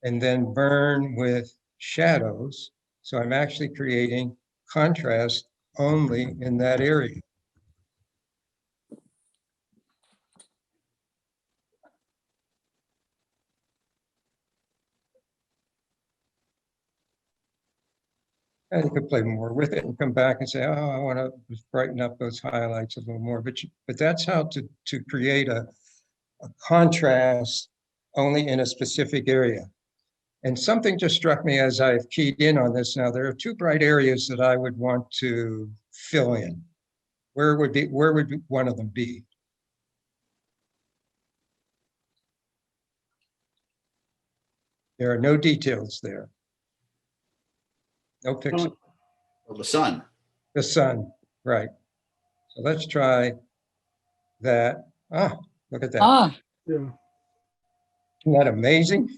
and then burn with shadows. So I'm actually creating contrast only in that area. And you could play more with it and come back and say, oh, I want to brighten up those highlights a little more. But that's how to create a contrast only in a specific area. And something just struck me as I've keyed in on this now. There are two bright areas that I would want to fill in. Where would one of them be? There are no details there. No pixels. Well, the sun. The sun, right. So let's try that. Ah, look at that. Ah, Isn't that amazing?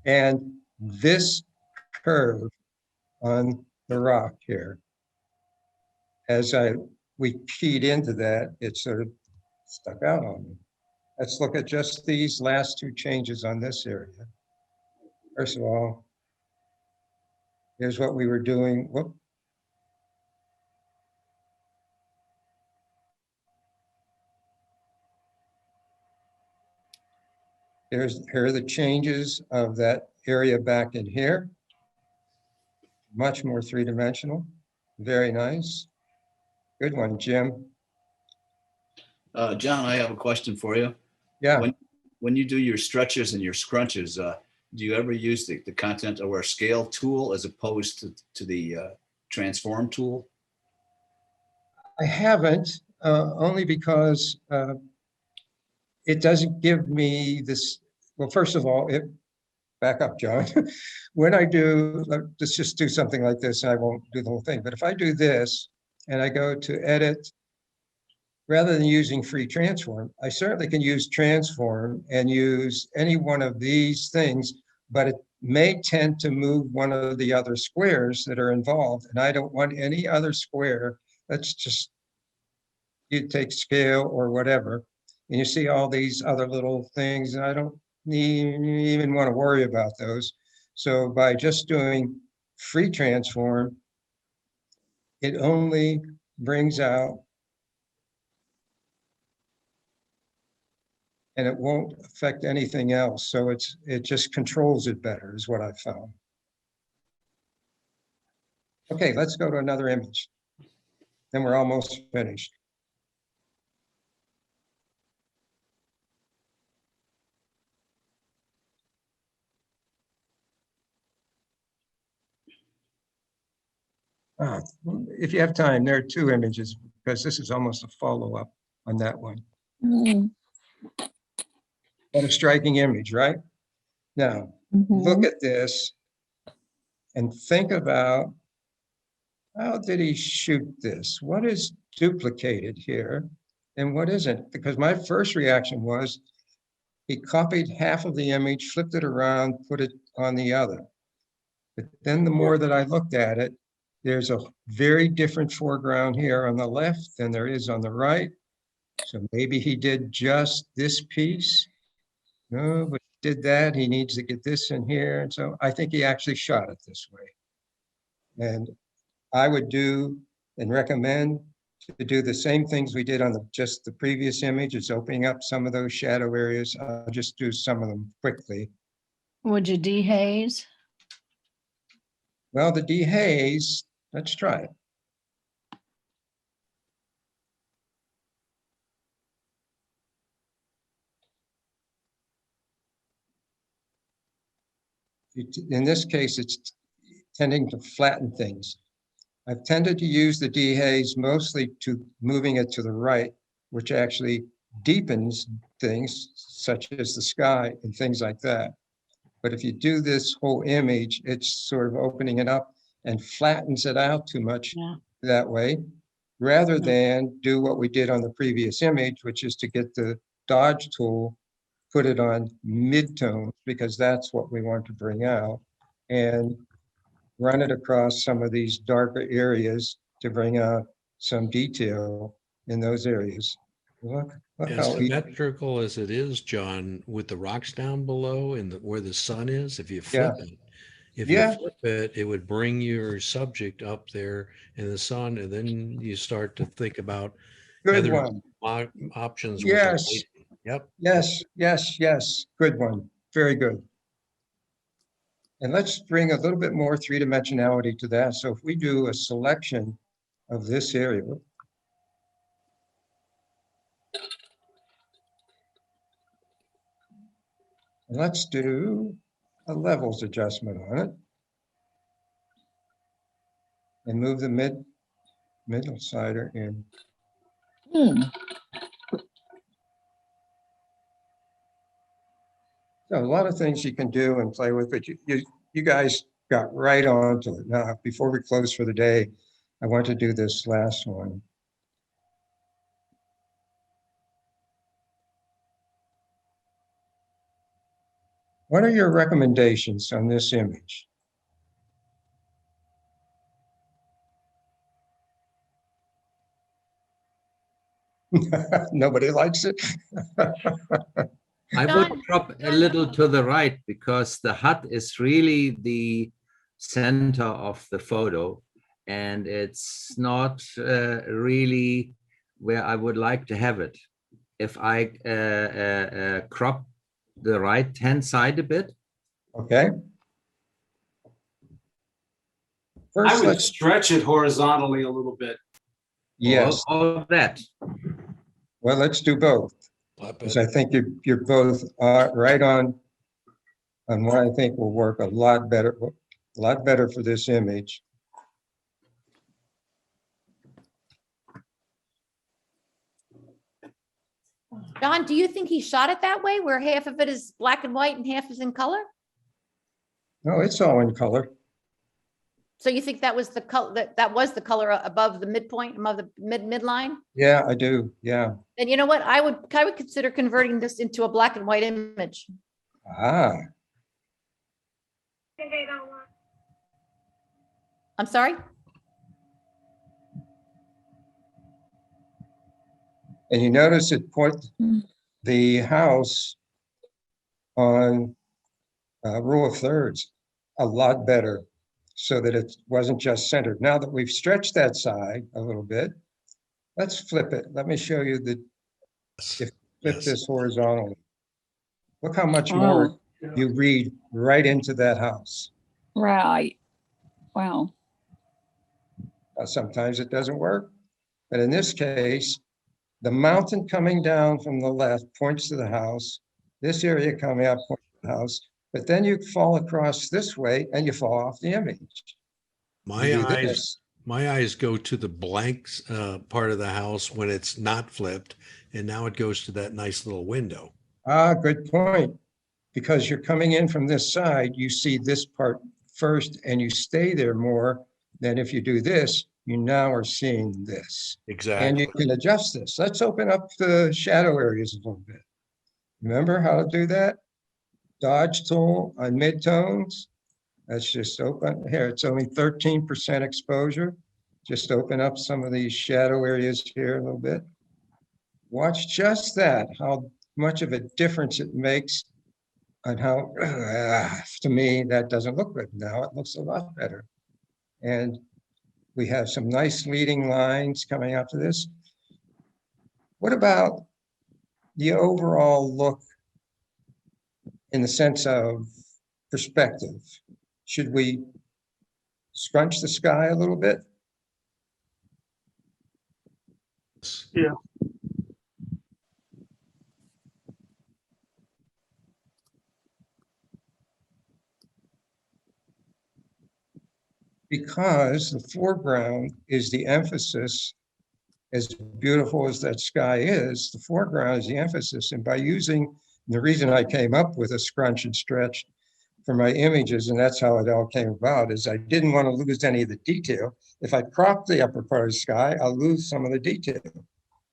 And this curve on the rock here, as we keyed into that, it sort of stuck out on me. Let's look at just these last two changes on this area. First of all, here's what we were doing. Whoop. Here are the changes of that area back in here. Much more three-dimensional. Very nice. Good one, Jim. John, I have a question for you. Yeah. When you do your stretches and your scrunches, do you ever use the content aware scale tool as opposed to the transform tool? I haven't, only because it doesn't give me this. Well, first of all, back up, John. When I do, let's just do something like this, and I won't do the whole thing. But if I do this and I go to edit, rather than using free transform, I certainly can use transform and use any one of these things, but it may tend to move one of the other squares that are involved, and I don't want any other square. Let's just, you take scale or whatever, and you see all these other little things, and I don't even want to worry about those. So by just doing free transform, it only brings out and it won't affect anything else. So it just controls it better is what I found. Okay, let's go to another image. Then we're almost finished. If you have time, there are two images because this is almost a follow-up on that one. Mm, What a striking image, right? Now, look mhm. at this and think about how did he shoot this? What is duplicated here and what isn't? Because my first reaction was he copied half of the image, flipped it around, put it on the other. But then the more that I looked at it, there's a very different foreground here on the left than there is on the right. So maybe he did just this piece. No, but he did that. He needs to get this in here. And so I think he actually shot it this way. And I would do and recommend to do the same things we did on just the previous image. It's opening up some of those shadow areas. I'll just do some of them quickly. Would you dehaze? Well, the dehaze, let's try it. In this case, it's tending to flatten things. I've tended to use the dehaze mostly to moving it to the right, which actually deepens things such as the sky and things like that. But if you do this whole image, it's sort of opening it up and flattens it out too much Yeah. that way, rather than do what we did on the previous image, which is to get the dodge tool, put it on mid-tone, because that's what we want to bring out, and run it across some of these darker areas to bring out some detail in those areas. Look As how easy. symmetrical as it is, John, with the rocks down below and where the sun is, if you flip it, it would bring your subject up there in the sun, and then you start to think about Good other one. options with the Yes. lighting. Yep. Yes. Good one. Very good. And let's bring a little bit more three-dimensionality to that. So if we do a selection of this area, and let's do a levels adjustment on it. And move the middle sider in. Hmm. So a lot of things you can do and play with, but you guys got right onto it. Now, before we close for the day, I want to do this last one. What are your recommendations on this image? Nobody likes it? I John, would drop a little to the right because the hut is really the center of the photo, and it's not really where I would like to have it. If I crop the right-hand side a bit. Okay. I First, would let's, stretch it horizontally a little bit. yes. All of that. Well, let's do both. Flip Because it. I think you're both right on what I think will work a lot better for this image. John, do you think he shot it that way, where half of it is black and white and half is in color? No, it's all in color. So you think that was the color, that was the color above the midpoint, above the midline? Yeah, I do. Yeah. Then you know what? I would consider converting this into a black and white image. Ah, I'm sorry? and you notice it put the house on rule of thirds a lot better so that it wasn't just centered. Now that we've stretched that side a little bit, let's flip it. Let me show you flip Yes. this horizontally. Look how much more Oh, you read right into that house. right. Wow. Sometimes it doesn't work, but in this case, the mountain coming down from the left points to the house. This area coming up points to the house, but then you fall across this way and you fall off the image. My You do eyes, this. my eyes go to the blank part of the house when it's not flipped, and now it goes to that nice little window. Ah, good point. Because you're coming in from this side, you see this part first and you stay there more than if you do this, you now are seeing this. And you Exactly. can adjust this. Let's open up the shadow areas a little bit. Remember how to do that? Dodge tool on midtones. Let's just open here. It's only 13% exposure. Just open up some of these shadow areas here a little bit. Watch just that, how much of a difference it makes and how, to me, that doesn't look good. Now it looks a lot better. And we have some nice leading lines coming up to this. What about the overall look in the sense of perspective? Should we scrunch the sky a little bit? Yeah. Because the foreground is the emphasis. As beautiful as that sky is, the foreground is the emphasis. And by using, the reason I came up with a scrunch and stretch for my images, and that's how it all came about, is I didn't want to lose any of the detail. If I crop the upper part of the sky, I'll lose some of the detail.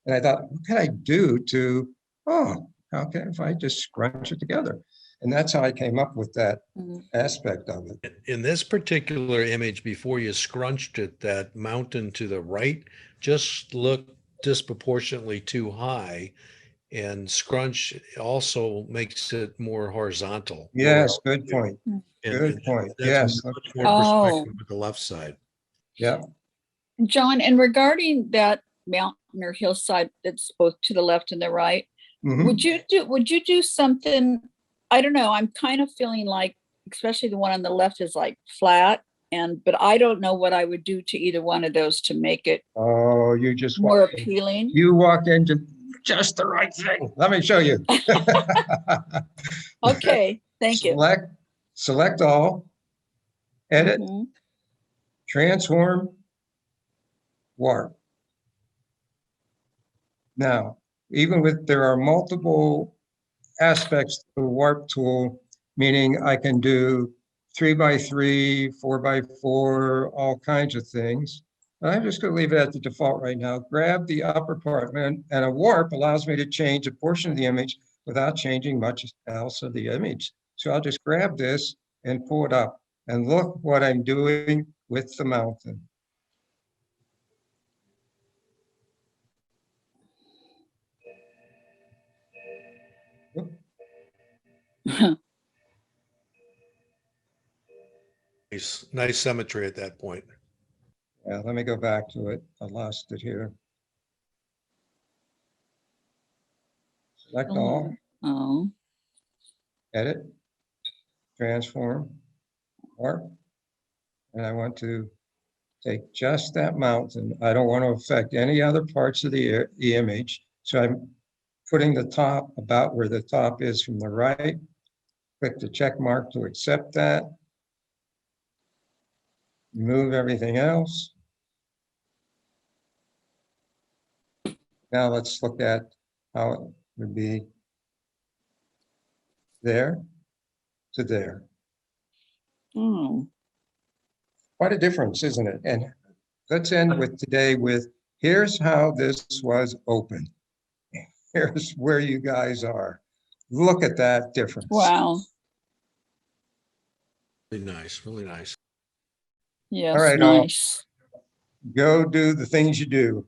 And I thought, what can I do to, how can if I just scrunch it together? And that's how I came up with that Mhm. aspect of it. In this particular image, before you scrunched it, that mountain to the right just looked disproportionately too high. And scrunch also makes it more horizontal. Yes, good point. And Good point. that's Yes. much more Oh. perspective with the left side. Yeah. John, and regarding that mountain or hillside that's both to the left and the right, Mhm. would you do something? I don't know. I'm kind of feeling like, especially the one on the left is like flat, but I don't know what I would do to either one of those to make it Oh, you just more walk, appealing. you walk into just the right thing. Let me show you. Okay, thank you. Select all, edit, Mhm. transform, warp. Now, even with, there are multiple aspects to the warp tool, meaning I can do 3x3, 4x4, all kinds of things. But I'm just going to leave it at the default right now. Grab the upper part, and a warp allows me to change a portion of the image without changing much else of the image. So I'll just grab this and pull it up, and look what I'm doing with the mountain. Nice symmetry at that point. Yeah, let me go back to it. I lost it here. Select all, Oh, edit, transform, warp. And I want to take just that mountain. I don't want to affect any other parts of the image. So I'm putting the top about where the top is from the right. Click the check mark to accept that. Remove everything else. Now let's look at how it would be there to there. oh, Quite a difference, isn't it? And let's end with today with, here's how this was open. Here's where you guys are. Look at that difference. wow. Really nice, really nice. Yes, right, all. nice. Go do the things you do.